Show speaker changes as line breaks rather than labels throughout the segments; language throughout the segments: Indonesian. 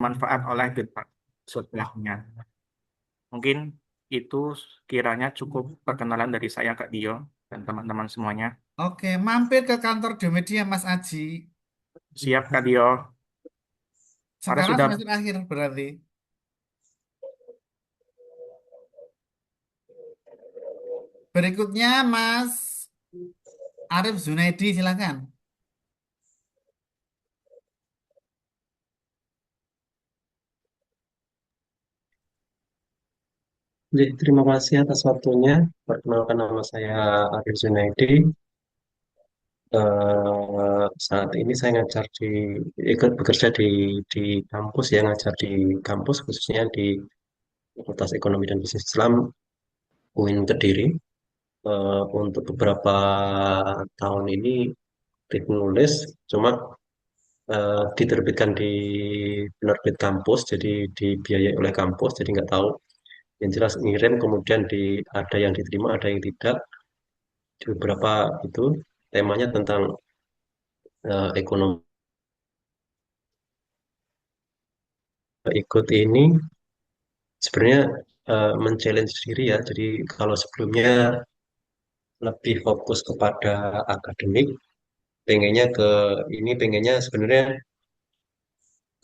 bermanfaat oleh sebelahnya. Mungkin itu kiranya cukup perkenalan dari saya Kak Dio dan teman-teman semuanya.
Oke, mampir ke kantor Gramedia Mas Aji.
Siap Kak Dio. Para
Sekarang
sudah
semester akhir berarti. Berikutnya Mas Arif Zunaidi, silakan.
Jadi terima kasih atas waktunya. Perkenalkan nama saya Arif Zunaidi. Saat ini saya ngajar ikut bekerja di kampus ya, ngajar di kampus khususnya di Fakultas Ekonomi dan Bisnis Islam UIN Kediri. Untuk beberapa tahun ini nulis, cuma diterbitkan di penerbit kampus, jadi dibiayai oleh kampus, jadi nggak tahu. Yang jelas ngirim, kemudian ada yang diterima, ada yang tidak. Di beberapa itu temanya tentang ekonomi. Ikut ini sebenarnya men-challenge diri ya. Jadi kalau sebelumnya lebih fokus kepada akademik, pengennya ke ini pengennya sebenarnya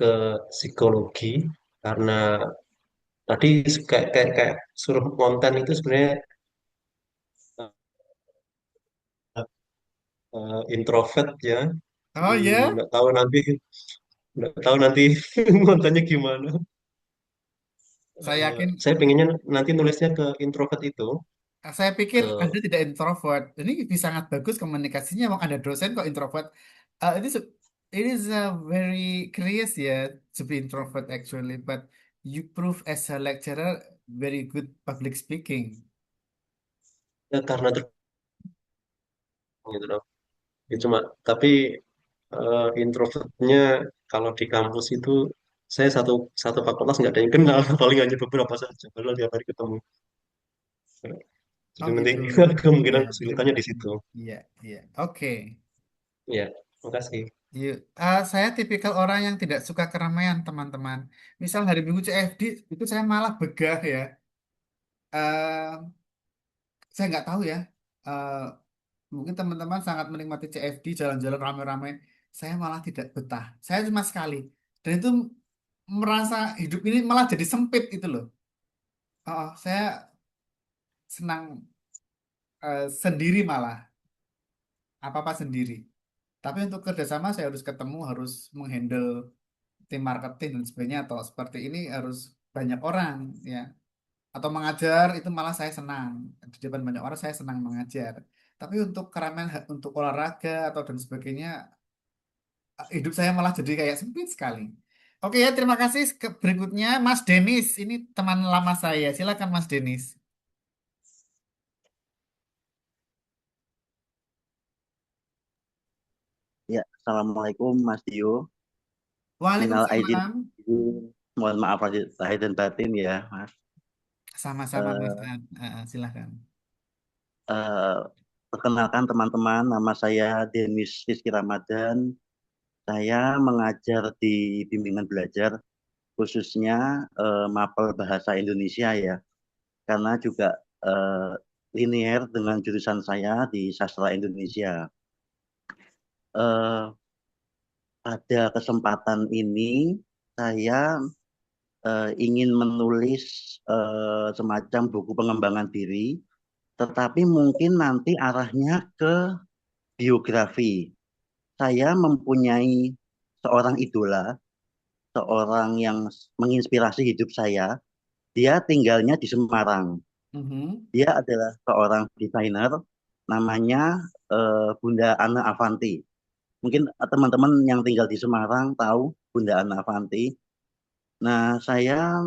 ke psikologi karena tadi kayak suruh konten itu sebenarnya introvert ya.
Oh
Jadi
ya,
nggak tahu nanti nggak tahu nanti kontennya gimana.
saya yakin,
Saya pengennya nanti nulisnya ke introvert itu
saya pikir
ke
Anda tidak introvert. Ini bisa sangat bagus komunikasinya. Emang ada dosen kok introvert. It is a very curious ya to be introvert actually, but you prove as a lecturer very good public speaking.
ya karena gitu loh. Ya, cuma tapi introvertnya kalau di kampus itu saya satu satu fakultas nggak ada yang kenal paling hanya beberapa saja padahal tiap hari ketemu. Jadi
Oh
nanti
gitu. Ya,
kemungkinan
terima
kesulitannya di
kasih.
situ.
Iya, iya. Oke.
Ya, makasih.
Yuk. Saya tipikal orang yang tidak suka keramaian, teman-teman. Misal hari Minggu CFD, itu saya malah begah ya. Eh, saya nggak tahu ya. Eh, Mungkin teman-teman sangat menikmati CFD, jalan-jalan rame-rame. Saya malah tidak betah. Saya cuma sekali. Dan itu merasa hidup ini malah jadi sempit itu loh. Saya senang sendiri malah. Apa-apa sendiri. Tapi untuk kerjasama saya harus ketemu, harus menghandle tim marketing dan sebagainya. Atau seperti ini harus banyak orang ya. Atau mengajar itu malah saya senang. Di depan banyak orang saya senang mengajar. Tapi untuk keramaian, untuk olahraga atau dan sebagainya, hidup saya malah jadi kayak sempit sekali. Oke ya, terima kasih. Berikutnya Mas Denis, ini teman lama saya. Silakan Mas Denis.
Ya, Assalamualaikum Mas Dio. Minal aidin,
Waalaikumsalam.
mohon maaf lahir dan batin ya, Mas.
Sama-sama Mas.
Eh,
Silakan.
eh, Perkenalkan teman-teman, nama saya Denis Rizky Ramadan. Saya mengajar di bimbingan belajar, khususnya mapel bahasa Indonesia ya, karena juga eh, linier dengan jurusan saya di sastra Indonesia. Eh, Pada kesempatan ini, saya ingin menulis semacam buku pengembangan diri, tetapi mungkin nanti arahnya ke biografi. Saya mempunyai seorang idola, seorang yang menginspirasi hidup saya. Dia tinggalnya di Semarang.
Mhm.
Dia adalah seorang desainer, namanya Bunda Ana Avanti. Mungkin teman-teman yang tinggal di Semarang tahu Bunda Ana Avanti. Nah, saya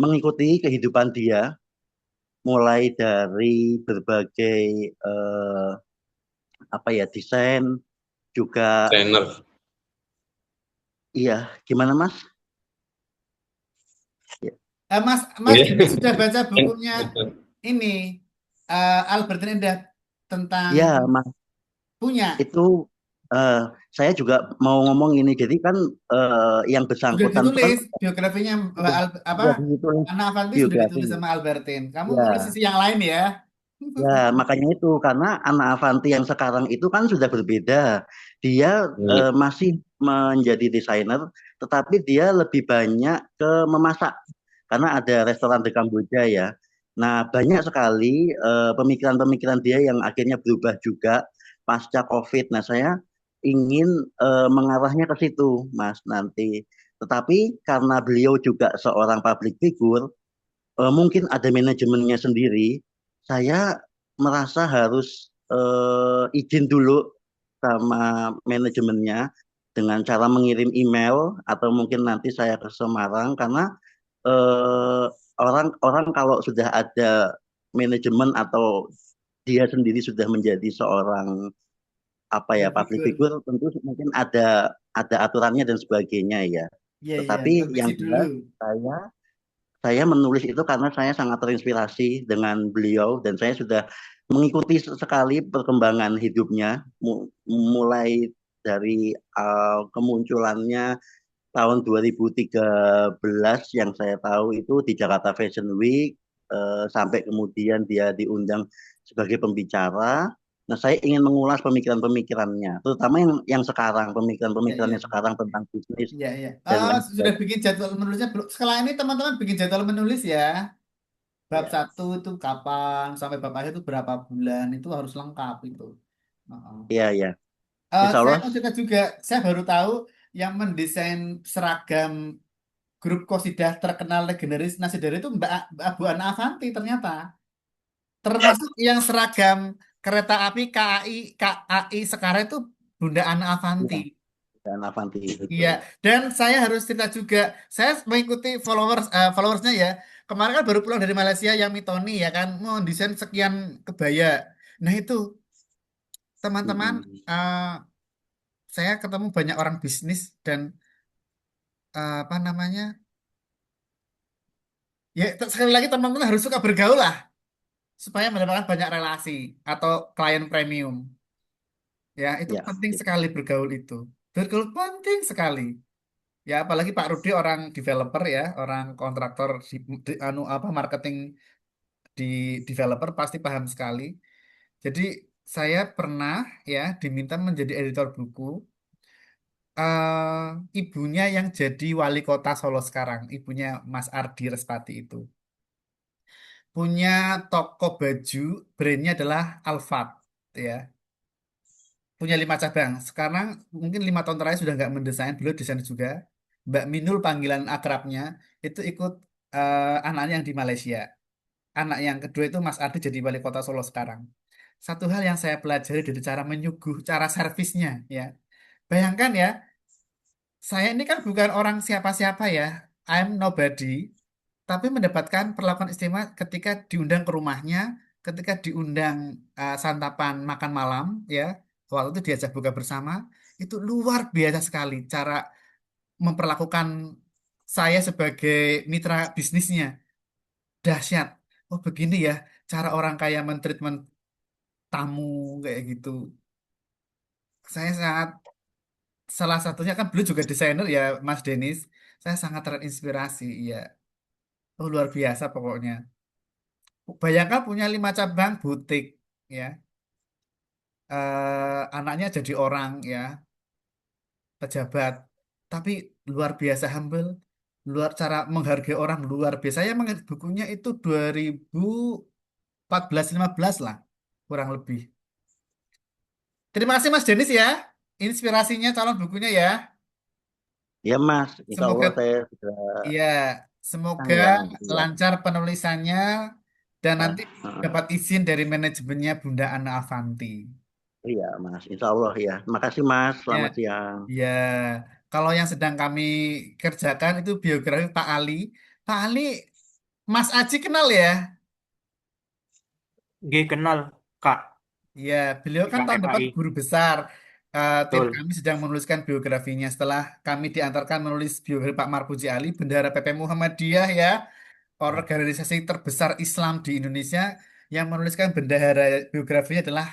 mengikuti kehidupan dia mulai dari berbagai apa ya desain juga.
Trainer.
Iya, gimana Mas? Ya,
Mas
Iya.
Denis sudah baca bukunya ini Albert Rendah tentang
ya Mas,
punya.
itu eh, saya juga mau ngomong ini. Jadi kan yang
Sudah
bersangkutan itu kan
ditulis biografinya
sudah
apa
sudah ditulis
Anna Avanti sudah
biografi.
ditulis sama Albertine. Kamu nulis
Ya,
sisi yang lain ya.
ya, makanya itu karena anak Avanti yang sekarang itu kan sudah berbeda. Dia
Iya.
masih menjadi desainer, tetapi dia lebih banyak ke memasak karena ada restoran di Kamboja ya. Nah, banyak sekali pemikiran-pemikiran dia yang akhirnya berubah juga pasca COVID. Nah, saya ingin mengarahnya ke situ, Mas, nanti. Tetapi karena beliau juga seorang public figure, mungkin ada manajemennya sendiri. Saya merasa harus izin dulu sama manajemennya dengan cara mengirim email atau mungkin nanti saya ke Semarang karena eh, orang-orang kalau sudah ada manajemen atau dia sendiri sudah menjadi seorang apa ya
Public
public
figure.
figure tentu mungkin ada aturannya dan sebagainya ya.
Iya, iya,
Tetapi
permisi
yang
dulu.
jelas saya menulis itu karena saya sangat terinspirasi dengan beliau dan saya sudah mengikuti sekali perkembangan hidupnya mulai dari kemunculannya tahun 2013 yang saya tahu itu di Jakarta Fashion Week sampai kemudian dia diundang sebagai pembicara. Nah, saya ingin mengulas pemikiran-pemikirannya, terutama yang sekarang,
Iya, iya.
pemikiran-pemikirannya sekarang tentang bisnis
Iya, iya.
dan lain
Sudah
sebagainya.
bikin jadwal menulisnya belum? Sekarang ini teman-teman bikin jadwal menulis ya. Bab
Ya,
satu itu kapan sampai bab akhir itu berapa bulan itu harus lengkap itu. Heeh.
iya, iya. Insya
Saya
Allah.
mau cerita juga, saya baru tahu yang mendesain seragam grup Qosidah terkenal legendaris Nasidari itu Mbak Abu Ana Avanti ternyata. Termasuk yang seragam kereta api KAI sekarang itu Bunda Ana Avanti.
Iya, dan Avanti
Iya,
betul.
dan saya harus cerita juga. Saya mengikuti followersnya ya. Kemarin kan baru pulang dari Malaysia yang Mitoni ya kan, mau desain sekian kebaya. Nah itu teman-teman,
Mm-mm.
eh, saya ketemu banyak orang bisnis dan apa namanya, ya sekali lagi teman-teman harus suka bergaul lah supaya mendapatkan banyak relasi atau klien premium. Ya itu
Ya,
penting
itu.
sekali bergaul itu. Bergaul penting sekali. Ya, apalagi Pak Rudi orang developer ya, orang kontraktor anu apa marketing di developer pasti paham sekali. Jadi saya pernah ya diminta menjadi editor buku. Ibunya yang jadi wali kota Solo sekarang, ibunya Mas Ardi Respati itu punya toko baju, brandnya adalah Alphard ya. Punya 5 cabang. Sekarang mungkin 5 tahun terakhir sudah nggak mendesain, beliau desain juga. Mbak Minul panggilan akrabnya itu ikut anaknya yang di Malaysia. Anak yang kedua itu Mas Ardi jadi wali kota Solo sekarang. Satu hal yang saya pelajari dari cara menyuguh, cara servisnya ya. Bayangkan ya, saya ini kan bukan orang siapa-siapa ya. I'm nobody, tapi mendapatkan perlakuan istimewa ketika diundang ke rumahnya, ketika diundang santapan makan malam ya. Waktu itu diajak buka bersama, itu luar biasa sekali cara memperlakukan saya sebagai mitra bisnisnya. Dahsyat. Oh begini ya cara orang kaya mentreatment tamu kayak gitu. Saya sangat salah satunya kan beliau juga desainer ya Mas Denis. Saya sangat terinspirasi. Iya. Oh luar biasa pokoknya. Bayangkan punya 5 cabang butik ya. Anaknya jadi orang ya pejabat. Tapi luar biasa humble. Luar cara menghargai orang luar biasa. Saya bukunya itu 2014-15 lah kurang lebih. Terima kasih Mas Denis ya. Inspirasinya calon bukunya ya.
Ya, Mas. Insya
Semoga
Allah saya sudah
ya, semoga
ya nanti ya.
lancar penulisannya dan
Ah,
nanti
ah.
dapat izin dari manajemennya Bunda Ana Avanti.
Iya, Mas. Insya Allah ya. Makasih, Mas.
Ya,
Selamat siang.
ya. Kalau yang sedang kami kerjakan itu biografi Pak Ali. Pak Ali, Mas Aji kenal ya?
G kenal, Kak,
Ya, beliau
di
kan tahun depan
KFAI.
guru besar. Tim
Betul.
kami sedang menuliskan biografinya setelah kami diantarkan menulis biografi Pak Marpuji Ali, Bendahara PP Muhammadiyah ya, organisasi terbesar Islam di Indonesia yang menuliskan bendahara biografinya adalah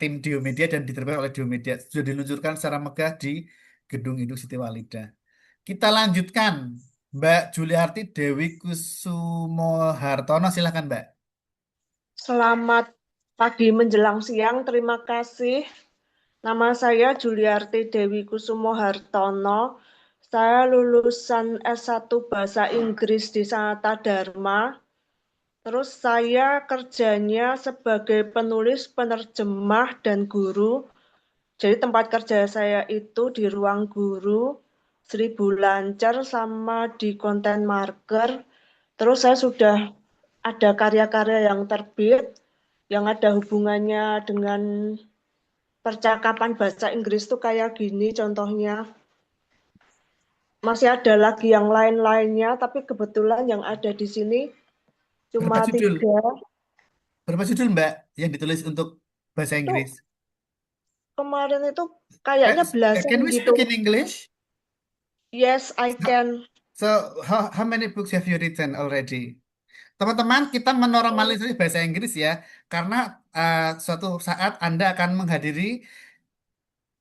tim Diomedia dan diterbitkan oleh Diomedia. Sudah diluncurkan secara megah di Gedung Induk Siti Walida. Kita lanjutkan. Mbak Juliarti Dewi Kusumo Hartono, silakan Mbak.
Selamat pagi menjelang siang. Terima kasih. Nama saya Juliarti Dewi Kusumo Hartono. Saya lulusan S1 Bahasa Inggris di Sanata Dharma. Terus saya kerjanya sebagai penulis, penerjemah, dan guru. Jadi tempat kerja saya itu di Ruang Guru, Seribu Lancar, sama di Content Marker. Terus saya sudah ada karya-karya yang terbit, yang ada hubungannya dengan percakapan bahasa Inggris tuh kayak gini contohnya. Masih ada lagi yang lain-lainnya, tapi kebetulan yang ada di sini
Berapa
cuma
judul?
3.
Berapa judul Mbak yang ditulis untuk bahasa
Itu
Inggris?
kemarin itu kayaknya belasan
Can we
gitu.
speak in English?
Yes, I can.
So, how many books have you written already? Teman-teman, kita menormalisasi bahasa Inggris ya, karena suatu saat Anda akan menghadiri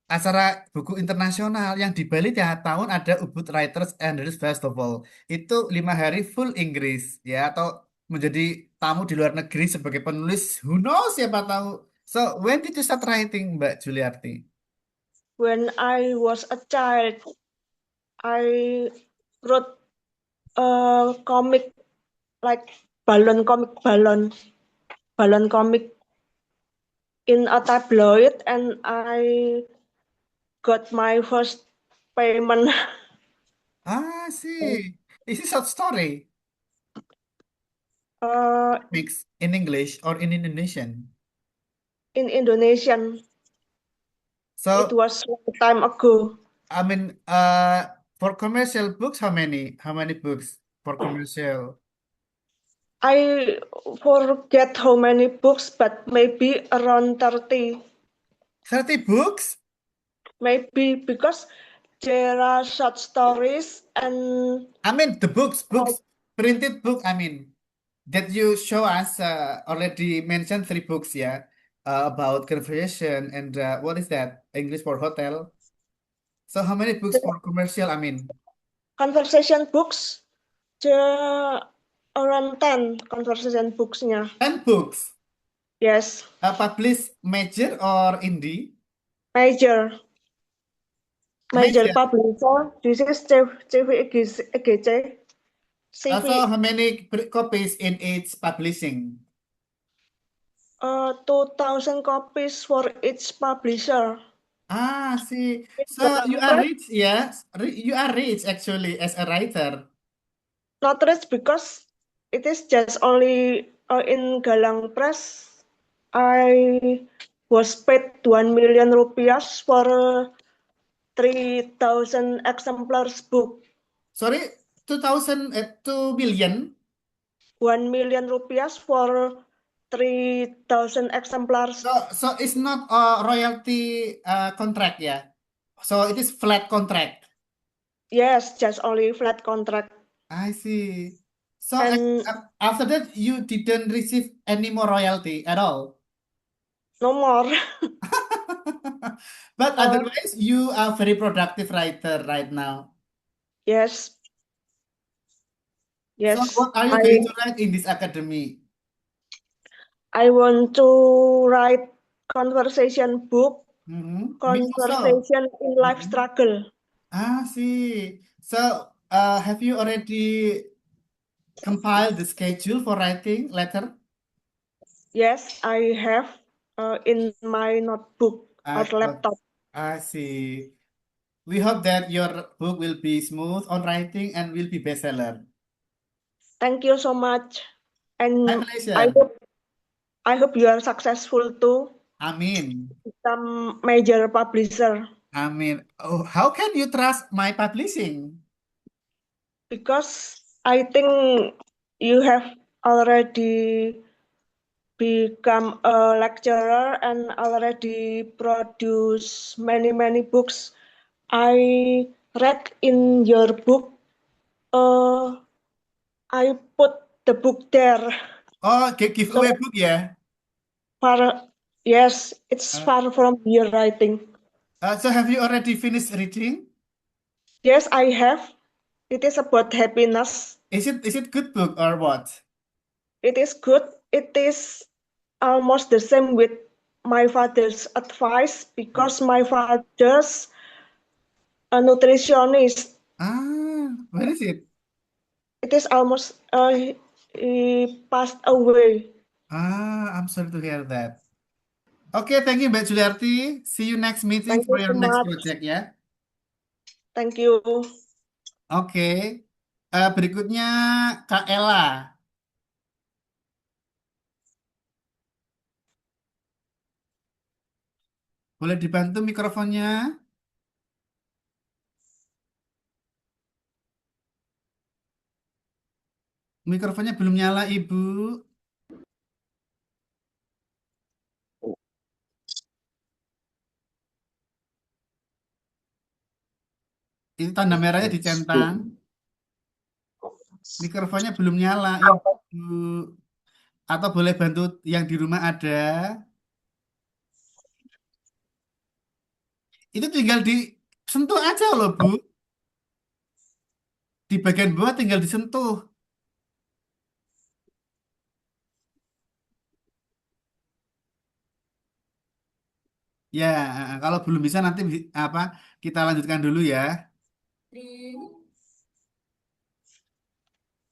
acara buku internasional yang di Bali tiap tahun ada Ubud Writers and Readers Festival. Itu 5 hari full Inggris ya, atau menjadi tamu di luar negeri sebagai penulis. Who knows, siapa tahu. So, when did you start writing, Mbak Juliarti?
When I was a child, I wrote a comic like balloon comic in a tabloid, and I got my first payment.
Ah, see. Is it short story?
uh,
Mix in English or in Indonesian?
in Indonesian. It
So,
was long time ago.
I mean, for commercial books, how many? How many books for commercial?
I forget how many books, but maybe around 30.
30 books?
Maybe because there are short stories and
I mean, the books, printed book, I mean, that you show us already mentioned 3 books, yeah, about conversation and what is that? English for hotel. So how many books for commercial? I mean,
conversation books. There around 10 conversation books-nya.
10 books.
Yes,
Published major or indie?
major
Major.
publisher. This is CVEGC. CV.
So how many copies in each publishing?
2,000 copies for each publisher.
Ah, see. So you
Galang
are
Press,
rich, yeah? You are rich actually as a writer.
not rich because it is just only in Galang Press. I was paid 1 million rupiah for 3,000 exemplars book.
Sorry, 2 billion.
1 million rupiah for 3,000 exemplars.
So it's not a royalty contract, yeah? So it is flat contract.
Yes, just only flat contract.
I see. So
And
after that, you didn't receive any more royalty at all.
no more.
But otherwise, you are very productive writer right now.
Yes.
So
Yes.
what are you going to write in this academy?
I want to write conversation book,
Me also.
conversation in life struggle.
Ah, see. So, have you already compiled the schedule for writing letter?
Yes, I have in my notebook or
Ah,
laptop.
I see. We hope that your book will be smooth on writing and will be bestseller.
Thank you so much.
My
And
pleasure.
I hope you are successful too,
Amin.
become major publisher.
Amin. Oh, how can you trust my publishing?
Because I think you have already become a lecturer and already produce many books. I read in your book. I put the book there
Oh, giveaway book ya?
for Yes, it's
Uh,
far from here, I think.
so have you already finished reading?
Yes, I have. It is about happiness.
Is it good book or what?
It is good. It is almost the same with my father's advice because my father's a nutritionist.
Where is it?
It is almost he passed away.
I'm sorry to hear that. Oke, thank you Mbak Juliarti. See you next meeting
Thank
for
you
your
so
next
much.
project ya.
Thank you.
Oke. Berikutnya Kak Ella. Boleh dibantu mikrofonnya? Mikrofonnya belum nyala, Ibu. Itu tanda merahnya dicentang. Mikrofonnya belum nyala, Ibu. Atau boleh bantu yang di rumah ada. Itu tinggal disentuh aja loh, Bu. Di bagian bawah tinggal disentuh. Ya, kalau belum bisa nanti apa kita lanjutkan dulu ya.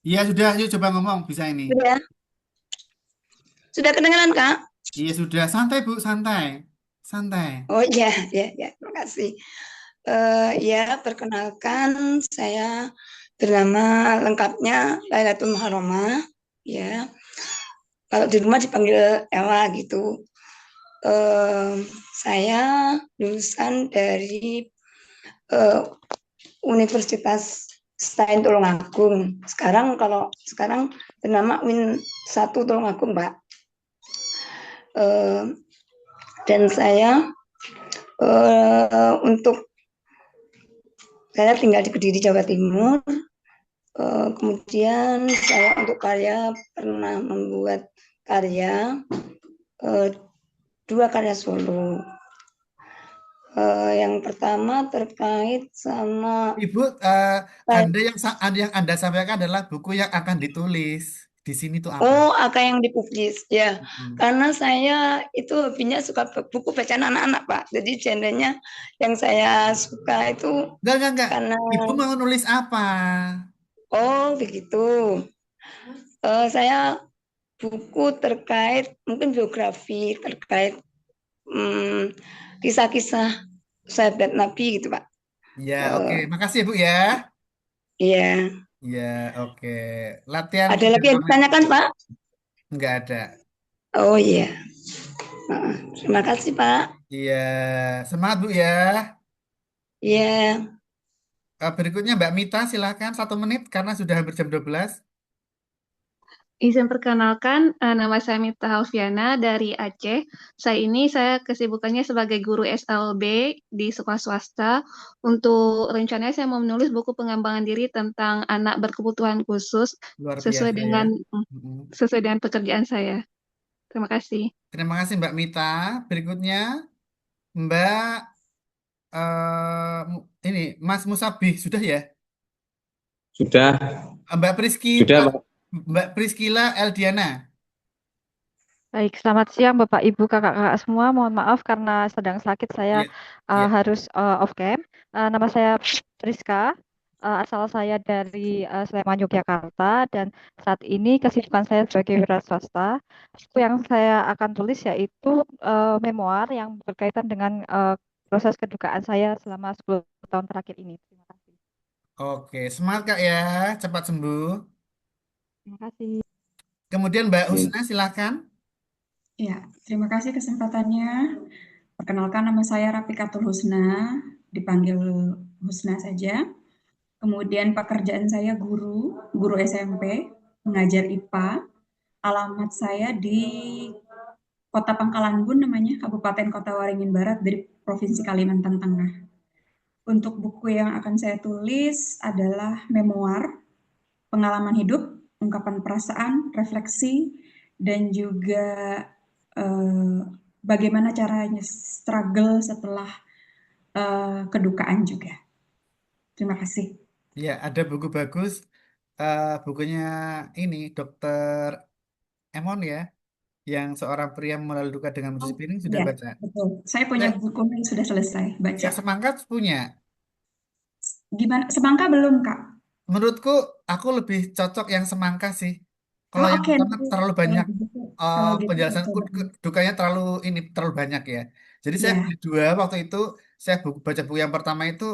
Iya sudah, yuk coba ngomong bisa ini.
Sudah kedengaran, Kak?
Iya sudah, santai Bu, santai, santai.
Oh iya, ya, terima kasih. Ya, perkenalkan saya bernama lengkapnya Lailatul Muharramah. Ya, kalau di rumah dipanggil Ella gitu. Saya lulusan dari Universitas Sains Tulungagung. Sekarang bernama Win 1 Tulungagung, Pak. Dan saya saya tinggal di Kediri, Jawa Timur. Kemudian saya untuk karya pernah membuat karya 2 karya solo. Yang pertama terkait sama
Ibu, yang Anda sampaikan adalah buku yang akan ditulis. Di sini tuh apa?
Apa yang dipublis ya. Karena saya itu hobinya suka buku bacaan anak-anak, Pak. Jadi genrenya yang saya suka itu
Enggak.
karena
Ibu mau nulis apa?
begitu. Saya buku terkait mungkin biografi terkait kisah-kisah sahabat Nabi gitu, Pak.
Ya, oke. Makasih Bu ya.
Iya.
Ya, oke. Latihan
Ada lagi yang ditanyakan, Pak?
Enggak ada.
Oh iya. Terima kasih, Pak.
Iya, semangat Bu ya.
Iya.
Berikutnya Mbak Mita, silahkan 1 menit karena sudah hampir jam 12.
Izin perkenalkan, nama saya Mita Alfiana dari Aceh. Saya kesibukannya sebagai guru SLB di sekolah swasta. Untuk rencananya saya mau menulis buku pengembangan diri tentang anak berkebutuhan khusus
Luar
sesuai
biasa
dengan
ya.
sesuai dengan pekerjaan saya. Terima kasih.
Terima kasih Mbak Mita. Berikutnya Mbak ini Mas Musabih sudah ya?
Sudah,
Mbak Priski,
sudah, Pak.
Mbak Priskila Eldiana.
Baik, selamat siang Bapak Ibu Kakak-kakak semua. Mohon maaf karena sedang sakit saya harus off cam. Nama saya Priska. Asal saya dari Sleman, Yogyakarta, dan saat ini kesibukan saya sebagai wira swasta. Buku yang saya akan tulis yaitu memoir yang berkaitan dengan proses kedukaan saya selama 10 tahun terakhir ini. Terima kasih.
Oke, semangat Kak ya, cepat sembuh.
Terima kasih.
Kemudian Mbak Husna, silakan.
Ya, terima kasih kesempatannya. Perkenalkan nama saya Rafikatul Husna, dipanggil Husna saja. Kemudian pekerjaan saya guru SMP, mengajar IPA. Alamat saya di Kota Pangkalan Bun namanya, Kabupaten Kota Waringin Barat dari Provinsi Kalimantan Tengah. Untuk buku yang akan saya tulis adalah memoir, pengalaman hidup, ungkapan perasaan, refleksi, dan juga bagaimana caranya struggle setelah kedukaan juga. Terima kasih.
Ya, ada buku bagus, bukunya ini Dokter Emon ya, yang seorang pria melalui duka dengan mencuci
Oh,
piring sudah
ya,
baca.
betul. Saya punya
Ya,
buku yang sudah selesai baca.
yang Semangka punya.
Gimana? Semangka belum, Kak?
Menurutku, aku lebih cocok yang Semangka sih. Kalau
Oh,
yang
oke.
karena terlalu
Kalau
banyak
begitu, kalau gitu saya
penjelasan
coba.
dukanya terlalu banyak ya. Jadi saya
Ya.
beli dua waktu itu. Saya baca buku yang pertama itu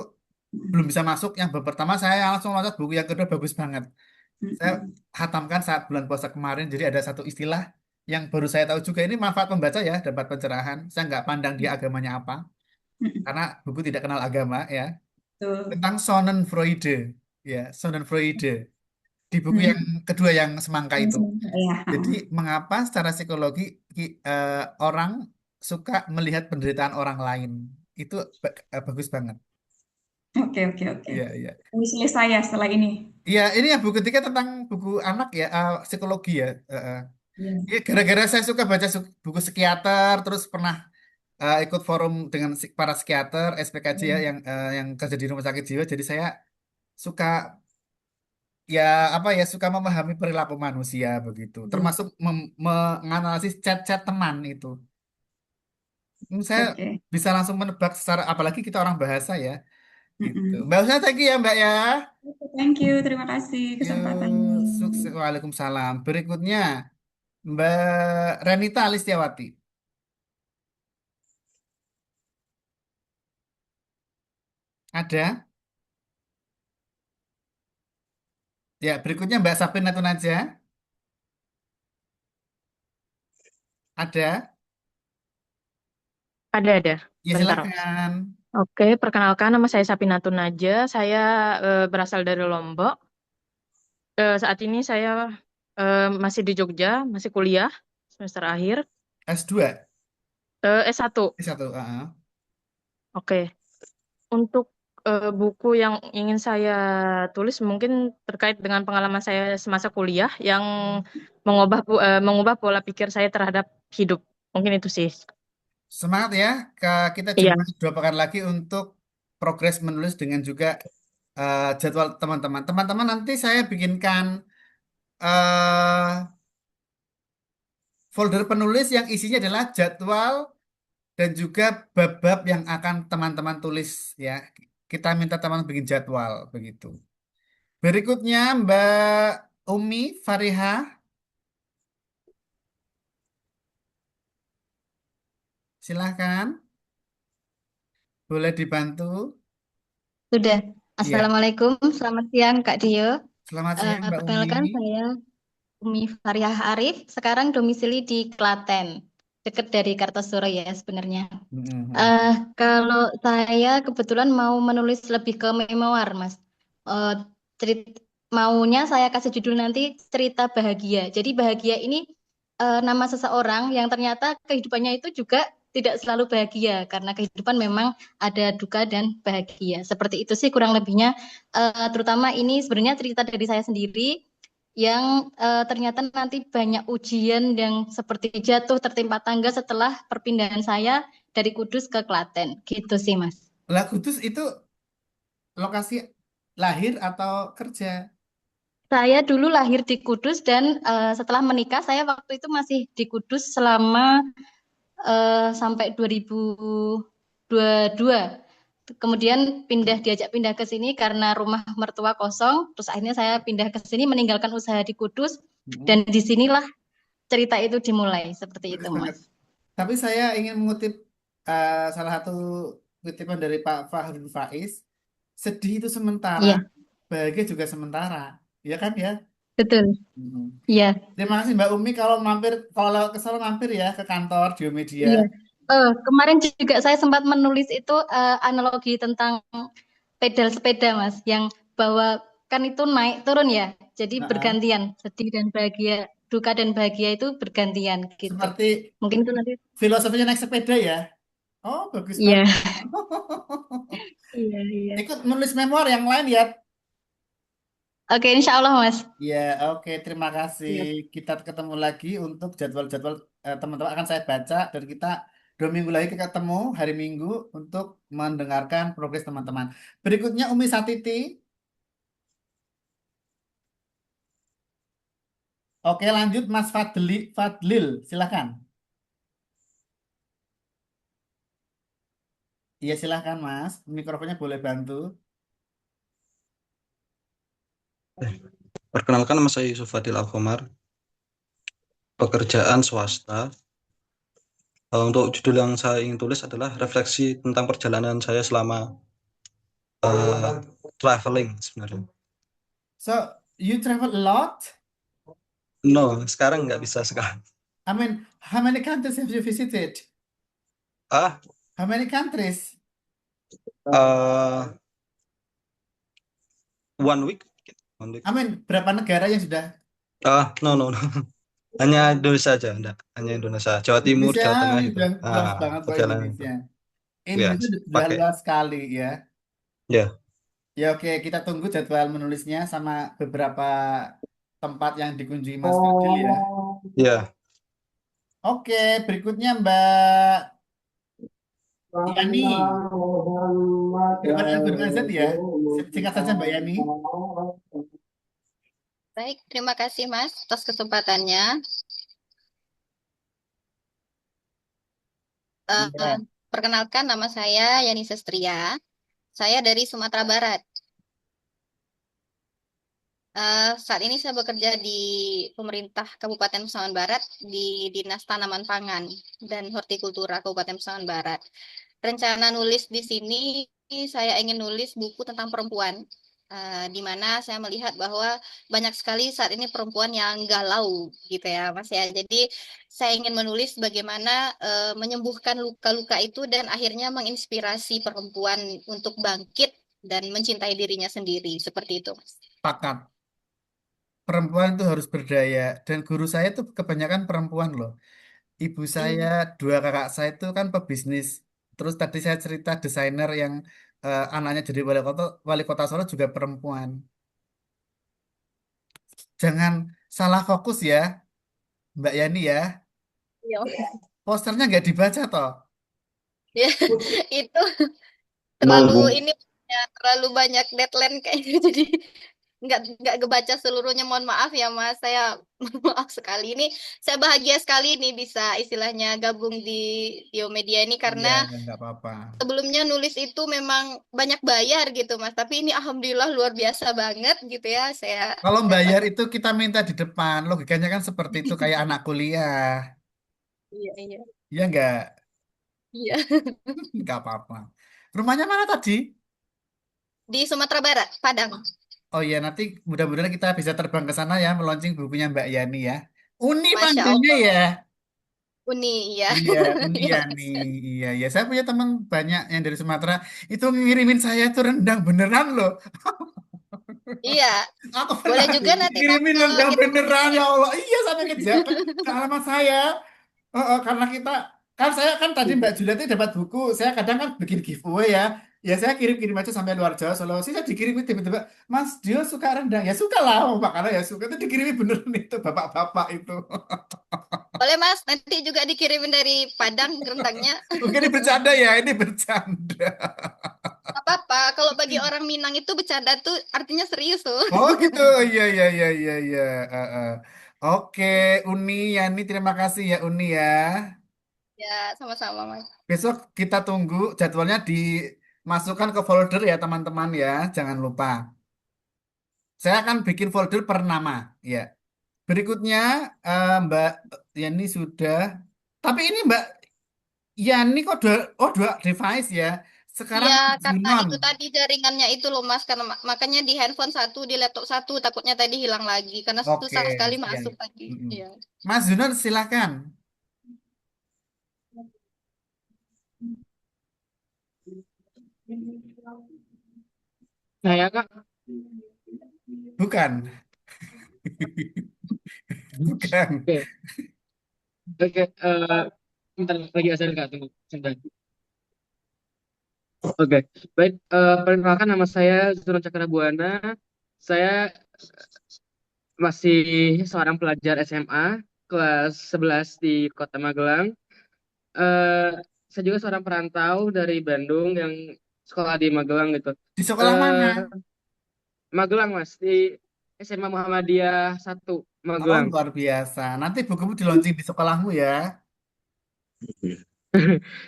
belum
Mm-mm.
bisa masuk. Yang bab pertama saya langsung loncat, buku yang kedua bagus banget. Saya
Mm-mm.
hatamkan saat bulan puasa kemarin. Jadi ada satu istilah yang baru saya tahu juga, ini manfaat membaca ya, dapat pencerahan. Saya nggak pandang dia agamanya apa,
Mm-mm.
karena buku tidak kenal agama ya.
Betul.
Tentang Sonnenfreude, ya Sonnenfreude di buku yang
Mm-mm.
kedua yang Semangka
Yang
itu.
semangka, ya.
Jadi mengapa secara psikologi orang suka melihat penderitaan orang lain? Itu bagus banget.
Oke, oke, oke.
Iya, iya.
Wishlist saya setelah ini.
Iya, ini yang buku ketiga tentang buku anak ya, psikologi ya.
Iya.
Iya, gara-gara saya suka baca buku psikiater, terus pernah ikut forum dengan para psikiater, SPKJ ya,
Iya.
yang kerja di rumah sakit jiwa. Jadi saya suka ya apa ya, suka memahami perilaku manusia begitu,
Iya.
termasuk menganalisis chat-chat teman itu. Saya
Oke.
bisa langsung menebak secara, apalagi kita orang bahasa ya. Gitu.
Mm-mm.
Mbak Usna, thank you ya Mbak ya.
Thank you, terima kasih kesempatannya.
Yuk, sukses. Waalaikumsalam. Berikutnya Mbak Renita Listiawati. Ada? Ya, berikutnya Mbak Sapin Natunaja. Ada?
Ada.
Ya,
Bentar, Mas.
silakan.
Oke, perkenalkan nama saya Sapina Tunaja. Saya berasal dari Lombok. Saat ini saya masih di Jogja, masih kuliah semester akhir.
S2.
S1.
S1.
Oke. Untuk buku yang ingin saya tulis mungkin terkait dengan pengalaman saya semasa kuliah yang mengubah pola pikir saya terhadap hidup. Mungkin itu sih.
Semangat ya. Kita
Iya.
jumpa 2 pekan lagi untuk progres menulis dengan juga jadwal teman-teman. Teman-teman, nanti saya bikinkan eh, folder penulis yang isinya adalah jadwal dan juga bab-bab yang akan teman-teman tulis ya. Kita minta teman bikin jadwal begitu. Berikutnya Mbak Umi Fariha, silahkan. Boleh dibantu?
Sudah.
Iya.
Assalamualaikum, selamat siang Kak Dio.
Selamat siang Mbak Umi.
Perkenalkan saya Umi Fariah Arif, sekarang domisili di Klaten, dekat dari Kartosuro ya sebenarnya. Kalau saya kebetulan mau menulis lebih ke memoir, Mas. Maunya saya kasih judul nanti cerita bahagia. Jadi bahagia ini nama seseorang yang ternyata kehidupannya itu juga tidak selalu bahagia karena kehidupan memang ada duka dan bahagia. Seperti itu sih kurang lebihnya. Terutama ini sebenarnya cerita dari saya sendiri yang ternyata nanti banyak ujian yang seperti jatuh tertimpa tangga setelah perpindahan saya dari Kudus ke Klaten. Gitu sih, Mas.
Lah, Kudus itu lokasi lahir atau kerja?
Saya dulu lahir di Kudus dan setelah menikah saya waktu itu masih di Kudus selama sampai 2022. Kemudian diajak pindah ke sini karena rumah mertua kosong. Terus akhirnya saya pindah ke sini meninggalkan usaha di Kudus dan disinilah cerita itu dimulai seperti
Bagus
itu,
banget.
Mas.
Tapi saya ingin mengutip salah satu kutipan dari Pak Fahri Faiz. Sedih itu sementara,
Iya,
bahagia juga sementara. Ya kan ya?
betul. Iya.
Terima kasih Mbak Umi, kalau lewat ke sana mampir ya ke kantor Diomedia.
Iya. Kemarin juga saya sempat menulis itu analogi tentang pedal sepeda, Mas, yang bahwa kan itu naik turun ya, jadi bergantian, sedih dan bahagia, duka dan bahagia itu bergantian gitu.
Seperti
Mungkin itu nanti.
filosofinya naik sepeda ya. Oh, bagus
Iya.
banget.
Iya.
Ikut menulis memoir yang lain ya.
Oke, insya Allah, Mas.
Ya, oke, terima kasih.
Iya.
Kita ketemu lagi untuk jadwal-jadwal teman-teman, akan saya baca dan kita 2 minggu lagi kita ketemu hari Minggu untuk mendengarkan progres teman-teman. Berikutnya Umi Satiti. Oke, lanjut Mas Fadlil, silakan. Iya, silakan Mas. Mikrofonnya boleh bantu.
Perkenalkan, nama saya Yusuf Fadil Alkomar, pekerjaan swasta. Untuk judul yang saya ingin tulis adalah refleksi tentang perjalanan saya selama traveling sebenarnya.
So, you travel a lot?
No, sekarang nggak bisa sekarang.
I mean, how many countries have you visited? How many countries?
1 week.
I mean, berapa negara yang sudah?
No. Hanya Indonesia aja, enggak. Hanya Indonesia, Jawa Timur,
Indonesia
Jawa Tengah gitu.
sudah luas banget kok
Perjalanan itu.
Indonesia.
Ya,
Indonesia sudah
pakai.
luas sekali ya.
Ya.
Ya oke, kita tunggu jadwal menulisnya sama beberapa tempat yang dikunjungi Mas Fadil ya.
Ya.
Oke, berikutnya Mbak Yani. Dewan Al-Ghazali ya. Singkat saja Mbak Yani.
Baik, terima kasih Mas atas kesempatannya.
Iya.
Perkenalkan, nama saya Yani Sestria. Saya dari Sumatera Barat. Saat ini saya bekerja di pemerintah Kabupaten Pesawaran Barat di Dinas Tanaman Pangan dan Hortikultura Kabupaten Pesawaran Barat. Rencana nulis di sini, saya ingin nulis buku tentang perempuan, di mana saya melihat bahwa banyak sekali saat ini perempuan yang galau gitu ya Mas ya. Jadi saya ingin menulis bagaimana menyembuhkan luka-luka itu dan akhirnya menginspirasi perempuan untuk bangkit dan mencintai dirinya sendiri. Seperti itu, Mas.
Pakat. Perempuan itu harus berdaya. Dan guru saya tuh kebanyakan perempuan loh. Ibu saya, 2 kakak saya itu kan pebisnis. Terus tadi saya cerita desainer yang anaknya jadi wali kota Solo juga perempuan. Jangan salah fokus ya, Mbak Yani ya.
Iya.
Posternya nggak dibaca toh.
Ya, itu terlalu
Nanggung.
ini ya, terlalu banyak deadline kayaknya jadi nggak kebaca seluruhnya. Mohon maaf ya Mas, saya mohon maaf sekali ini. Saya bahagia sekali nih bisa istilahnya gabung di Diomedia ini karena
Iya, nggak apa-apa.
sebelumnya nulis itu memang banyak bayar gitu Mas, tapi ini alhamdulillah luar biasa banget gitu ya. Saya
Kalau
dapat.
bayar itu kita minta di depan. Logikanya kan seperti itu kayak anak kuliah.
Iya, iya.
Iya nggak?
Iya.
Nggak apa-apa. Rumahnya mana tadi?
Di Sumatera Barat, Padang.
Oh iya, nanti mudah-mudahan kita bisa terbang ke sana ya, meluncing bukunya Mbak Yani ya. Uni
Masya
panggilnya
Allah.
ya.
Uni, iya.
Iya, Uni
Iya,
Yani.
Mas.
Iya, ya. Saya punya teman banyak yang dari Sumatera. Itu ngirimin saya tuh rendang beneran loh.
Iya.
Aku
Boleh
pernah
juga nanti Mas
ngirimin
kalau
rendang
kita
beneran ya Allah. Iya, sampai ke alamat saya. Karena kita kan saya kan tadi Mbak Juliati dapat buku. Saya kadang kan bikin giveaway ya. Ya saya kirim-kirim aja sampai luar Jawa, Sulawesi. Saya dikirimin tiba-tiba, Mas Dio suka rendang. Ya suka lah, makanya ya suka. Itu dikirimin beneran itu bapak-bapak itu.
boleh Mas, nanti juga dikirimin dari Padang rendangnya.
Mungkin ini bercanda ya, ini bercanda.
Apa-apa, kalau bagi orang Minang itu bercanda tuh artinya serius tuh.
Oh gitu, iya iya iya iya iya. Oke, Uni Yani, terima kasih ya Uni ya.
Ya, sama-sama Mas.
Besok kita tunggu jadwalnya dimasukkan ke folder ya teman-teman ya, jangan lupa. Saya akan bikin folder per nama ya. Berikutnya Mbak Yani sudah. Tapi ini Mbak Yani kok dua device ya. Sekarang
Iya, karena
Junon.
itu tadi jaringannya itu loh Mas, karena makanya di handphone satu, di laptop satu, takutnya tadi hilang lagi karena
Oke,
susah sekali
ya.
masuk tadi.
Mm-mm.
Iya.
Mas Junon silakan.
Saya Kak,
Bukan, bukan.
oke, oke, bentar lagi azan Kak, tunggu sebentar. Oke, baik, perkenalkan nama saya Zuron Cakrabuana. Saya masih seorang pelajar SMA kelas 11 di Kota Magelang. Eh, saya juga seorang perantau dari Bandung yang sekolah di Magelang gitu.
Di sekolah mana?
Magelang Mas, di SMA Muhammadiyah 1
Oh,
Magelang.
luar biasa. Nanti bukumu di launching di sekolahmu ya.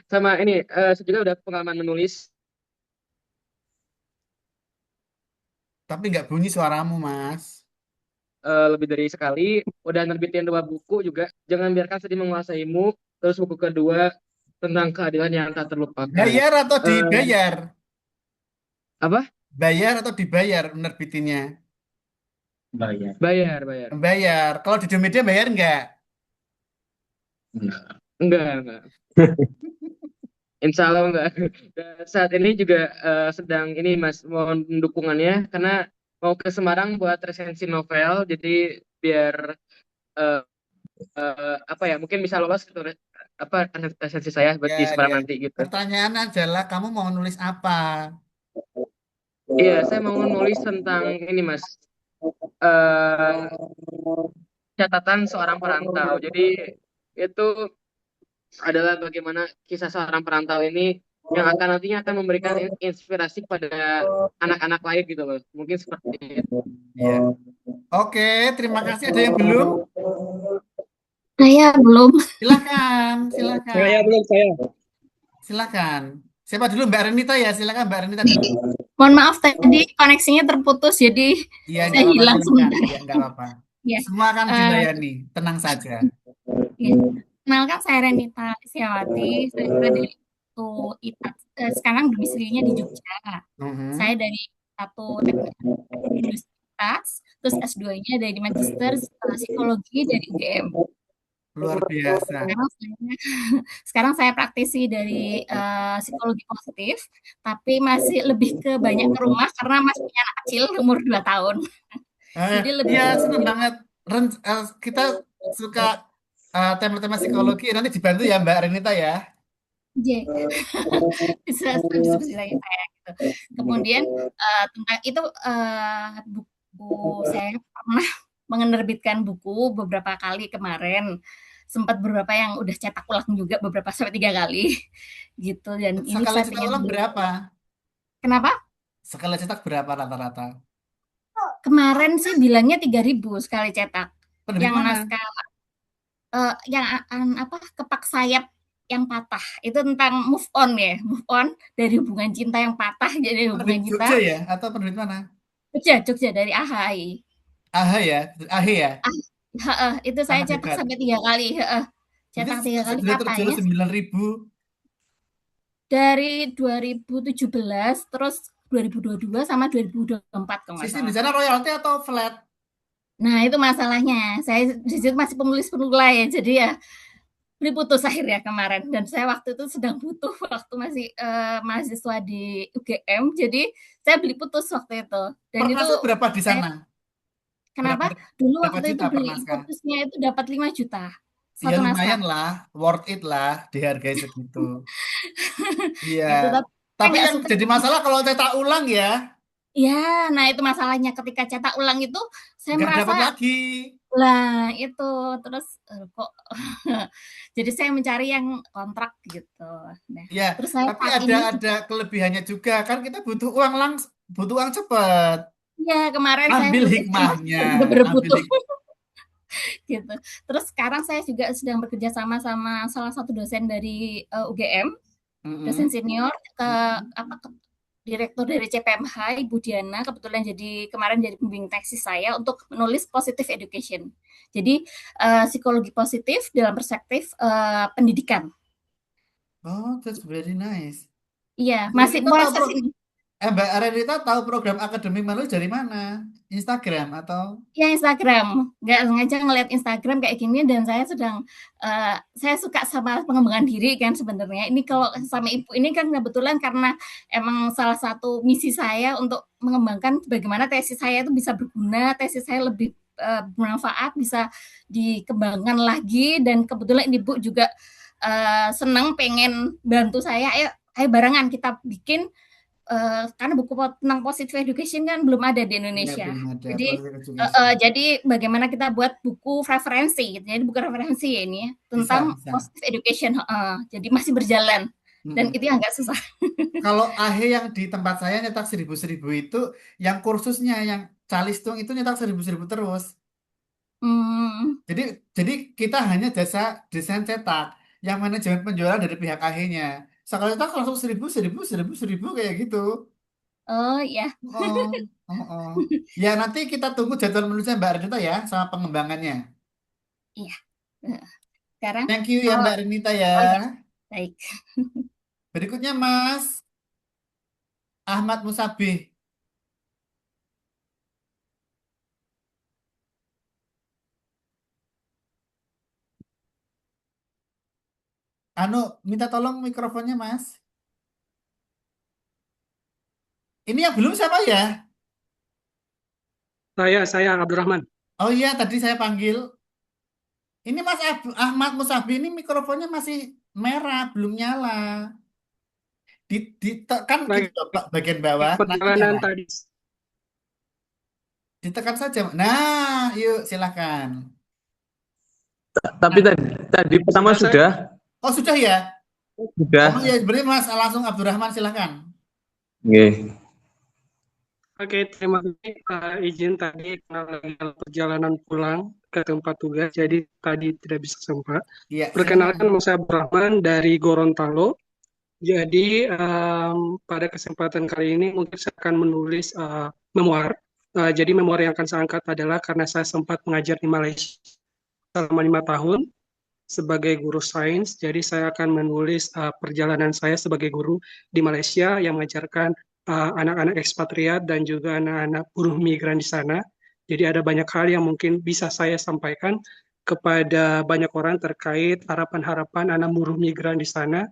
Sama ini, saya juga udah pengalaman menulis.
Tapi nggak bunyi suaramu, Mas.
Lebih dari sekali, udah nerbitin 2 buku juga. Jangan biarkan sedih menguasaimu. Terus buku kedua tentang keadilan yang tak terlupakan.
Bayar atau dibayar?
Apa?
Bayar atau dibayar menerbitinnya?
Bayar.
Bayar. Kalau di Domedia bayar nggak?
Enggak. Insya Allah enggak. Dan saat ini juga sedang ini Mas, mohon dukungannya karena mau ke Semarang buat resensi novel. Jadi biar apa ya, mungkin bisa lolos gitu resensi saya buat di Semarang nanti gitu.
Pertanyaan adalah kamu mau nulis apa?
Iya, saya mau nulis tentang ini Mas, catatan seorang perantau. Jadi itu adalah bagaimana kisah seorang perantau ini yang nantinya akan memberikan inspirasi pada anak-anak lain gitu loh. Mungkin seperti itu.
Ya. Oke, terima kasih. Ada yang belum?
Saya belum.
Silakan.
Saya belum, saya.
Silakan. Siapa dulu? Mbak Renita ya. Silakan Mbak Renita dulu.
Mohon maaf tadi koneksinya terputus jadi saya hilang sebentar.
Ya, nggak apa-apa.
Ya.
Semua akan dilayani. Tenang saja.
Ya. Kenalkan saya Renita Siawati. Saya dari ITAT. Sekarang domisilinya di Jogja. Saya dari satu teknik industri ITAT, terus S2-nya dari Magister Psikologi dari UGM.
Luar biasa.
Sekarang saya praktisi dari psikologi positif, tapi masih lebih ke banyak ke rumah karena masih punya anak kecil umur 2 tahun. Jadi lebih.
Iya, senang banget. Kita suka tema-tema psikologi. Nanti dibantu ya Mbak Renita ya.
Iya. Bisa diskusi lagi saya gitu. Kemudian tentang itu buku saya pernah menerbitkan buku beberapa kali kemarin. Sempat beberapa yang udah cetak ulang juga beberapa sampai 3 kali gitu, dan ini
Sekali
saya
cetak
pengen
ulang berapa?
Kenapa?
Sekali cetak berapa rata-rata?
Kemarin sih bilangnya 3.000 sekali cetak.
Penerbit
Yang
mana?
naskah yang apa Kepak Sayap yang patah itu tentang move on ya, move on dari hubungan cinta yang patah jadi hubungan
Penerbit
cinta.
Jogja ya atau penerbit mana?
Jogja dari AHI.
AHI ya?
Itu saya cetak sampai 3 kali. Cetak 3 kali katanya.
9.000.
Dari 2017 terus 2022 sama 2024 kalau nggak
Sistem di
salah.
sana royalti atau flat?
Nah, itu masalahnya. Saya di situ masih penulis pemula ya. Jadi ya beli putus akhirnya kemarin, dan saya waktu itu sedang butuh waktu masih mahasiswa di UGM. Jadi saya beli putus waktu itu. Dan
per
itu
naskah berapa di sana?
Kenapa? Dulu
berapa
waktu itu
juta per
beli
naskah?
putusnya itu dapat 5 juta.
Ya
Satu
lumayan
naskah.
lah, worth it lah dihargai segitu.
Itu,
Iya. Tapi yang jadi masalah kalau cetak ulang ya.
Ya, nah itu masalahnya ketika cetak ulang itu saya
nggak
merasa
dapat lagi.
Lah itu terus kok jadi saya mencari yang kontrak gitu. Nah,
Ya,
terus saya
tapi
saat ini
ada kelebihannya juga kan, kita butuh uang butuh uang cepat.
ya kemarin saya
Ambil
berusaha
hikmahnya.
juga berbutuh. Gitu. Terus sekarang saya juga sedang bekerja sama salah satu dosen dari UGM, dosen senior ke direktur dari CPMH, Ibu Diana, kebetulan kemarin jadi pembimbing tesis saya untuk menulis positive education. Jadi psikologi positif dalam perspektif pendidikan.
Oh, that's very nice.
Iya, masih proses ini.
Mbak Renita tahu program Akademi Menulis dari mana? Instagram atau?
Ya Instagram, nggak sengaja ngeliat Instagram kayak gini, dan saya saya suka sama pengembangan diri kan sebenarnya. Ini kalau sama ibu ini kan kebetulan karena emang salah satu misi saya untuk mengembangkan bagaimana tesis saya itu bisa berguna, tesis saya lebih bermanfaat, bisa dikembangkan lagi, dan kebetulan ibu juga senang pengen bantu saya, ayo barengan kita bikin karena buku tentang positive education kan belum ada di
Iya,
Indonesia.
belum ada
Jadi
positive education.
jadi bagaimana kita buat buku referensi gitu. Jadi buku referensi ya ini ya, tentang
Bisa.
positive education. Jadi masih berjalan dan itu yang agak susah.
Kalau yang di tempat saya nyetak 1000 itu, yang kursusnya yang Calistung itu nyetak 1000 terus. Jadi kita hanya jasa desain cetak, yang manajemen penjualan dari pihak nya. Sekali cetak langsung 1000 kayak gitu.
Oh ya.
Ya nanti kita tunggu jadwal menulisnya Mbak Renita ya, sama pengembangannya.
Iya. Sekarang.
Thank you ya Mbak Renita ya.
Oh, ya. Baik.
Berikutnya Mas Ahmad Musabih. Minta tolong mikrofonnya Mas. Ini yang belum siapa ya?
Saya Abdurrahman.
Oh iya, tadi saya panggil. Ini Mas Ahmad Musabih, ini mikrofonnya masih merah, belum nyala. Ditekan gitu bagian bawah, nanti
Perjalanan
nyala.
tadi.
Ditekan saja. Nah, yuk silakan.
Tapi tadi pertama sudah.
Oh sudah ya?
Sudah.
Oh ya, berarti Mas langsung Abdurrahman silakan.
Oke.
Oke, terima kasih. Izin tadi karena perjalanan pulang ke tempat tugas, jadi tadi tidak bisa sempat.
Iya,
Perkenalkan, saya Abdurrahman dari Gorontalo. Jadi pada kesempatan kali ini mungkin saya akan menulis memoir. Jadi memoir yang akan saya angkat adalah karena saya sempat mengajar di Malaysia selama 5 tahun sebagai guru sains. Jadi saya akan menulis perjalanan saya sebagai guru di Malaysia yang mengajarkan anak-anak ekspatriat dan juga anak-anak buruh migran di sana. Jadi ada banyak hal yang mungkin bisa saya sampaikan kepada banyak orang terkait harapan-harapan anak buruh migran di sana.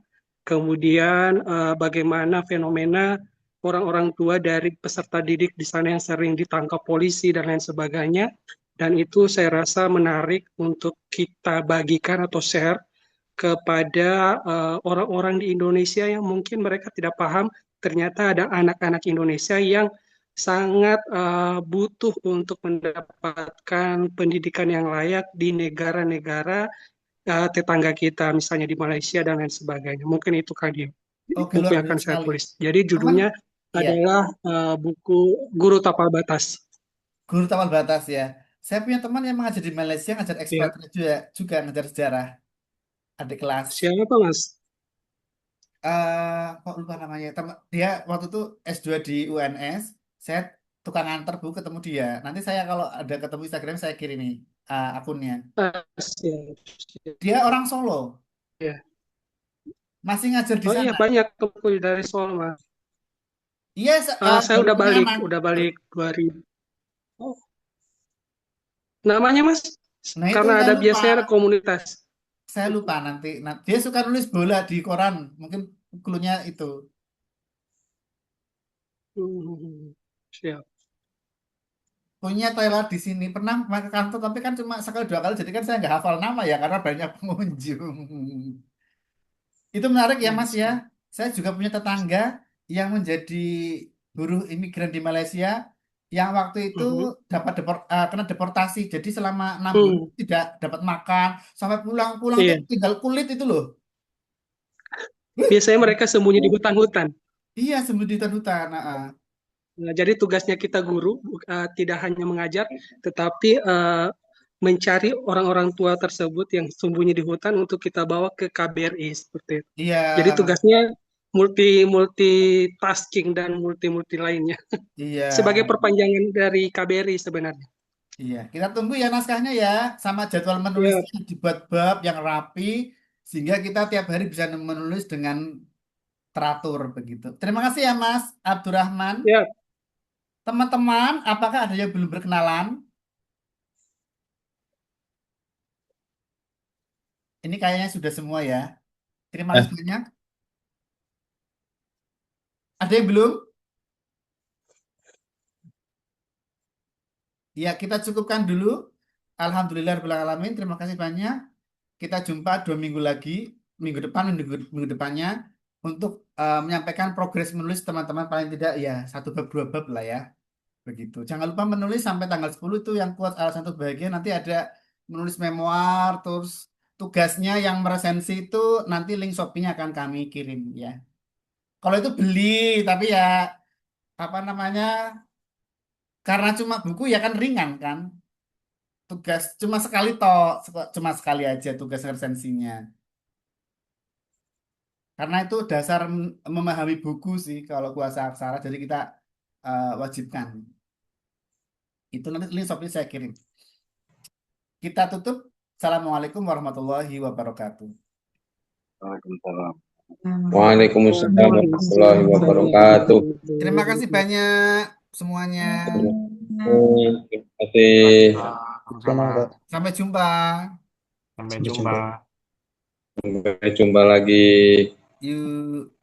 Kemudian bagaimana fenomena orang-orang tua dari peserta didik di sana yang sering ditangkap polisi dan lain sebagainya. Dan itu saya rasa menarik untuk kita bagikan atau share kepada orang-orang di Indonesia yang mungkin mereka tidak paham ternyata ada anak-anak Indonesia yang sangat butuh untuk mendapatkan pendidikan yang layak di negara-negara tetangga kita, misalnya di Malaysia dan lain sebagainya. Mungkin itu Kak buku yang akan saya tulis. Jadi judulnya adalah buku Guru Tapal Batas.
Guru Tapal Batas ya. Saya punya teman yang mengajar di Malaysia, ngajar ekspatriat juga ngajar sejarah. Adik kelas.
Siapa Mas?
Kok lupa namanya. Dia waktu itu S2 di UNS. Saya tukang antar Bu ketemu dia. Nanti saya kalau ada ketemu Instagram saya kirimi akunnya. Dia orang Solo.
Ya.
Masih ngajar di sana.
Oh iya, banyak temanku dari Solo Mas.
Iya,
saya udah balik 2000. Oh. Namanya Mas?
Nah,
karena ada biasanya ada komunitas.
Saya lupa nanti. Dia suka nulis bola di koran. Mungkin klunya itu.
Siap.
Punya Thailand di sini. Pernah ke kantor, tapi kan cuma sekali 2 kali. Jadi kan saya nggak hafal nama ya, karena banyak pengunjung. Itu menarik ya Mas ya. Saya juga punya tetangga yang menjadi buruh imigran di Malaysia, yang waktu itu kena deportasi. Jadi selama 6 bulan tidak dapat makan. Sampai pulang-pulang tinggal kulit itu loh.
Biasanya mereka sembunyi di hutan-hutan.
Iya, sembunyi di hutan-hutan.
Nah, jadi tugasnya kita guru tidak hanya mengajar, tetapi mencari orang-orang tua tersebut yang sembunyi di hutan untuk kita bawa ke KBRI seperti itu.
Iya.
Jadi tugasnya multitasking dan multi lainnya.
Iya.
Sebagai perpanjangan dari KBRI sebenarnya.
Iya, kita tunggu ya naskahnya ya, sama jadwal menulisnya dibuat bab yang rapi, sehingga kita tiap hari bisa menulis dengan teratur begitu. Terima kasih ya Mas Abdurrahman.
Ya.
Teman-teman, apakah ada yang belum berkenalan? Ini kayaknya sudah semua ya. Terima kasih banyak. Ada yang belum? Ya, kita cukupkan dulu. Alhamdulillahirrahmanirrahim. Terima kasih banyak. Kita jumpa 2 minggu lagi, minggu depan, minggu depannya, untuk menyampaikan progres menulis teman-teman paling tidak ya 1 bab 2 bab lah ya. Begitu. Jangan lupa menulis sampai tanggal 10 itu yang kuat alasan satu bahagia. Nanti ada menulis memoir, terus tugasnya yang meresensi itu nanti link Shopee-nya akan kami kirim ya. Kalau itu beli, tapi ya apa namanya? Karena cuma buku ya kan ringan kan. Tugas cuma sekali toh, cuma sekali aja tugas resensinya. Karena itu dasar memahami buku sih kalau kuasa aksara, jadi kita wajibkan. Itu nanti link Shopee saya kirim. Kita tutup. Assalamualaikum warahmatullahi wabarakatuh.
Waalaikumsalam. Waalaikumsalam warahmatullahi wabarakatuh.
Terima kasih banyak semuanya.
Terima kasih.
Sampai jumpa.
Sampai jumpa.
Sampai jumpa lagi.
Yuk.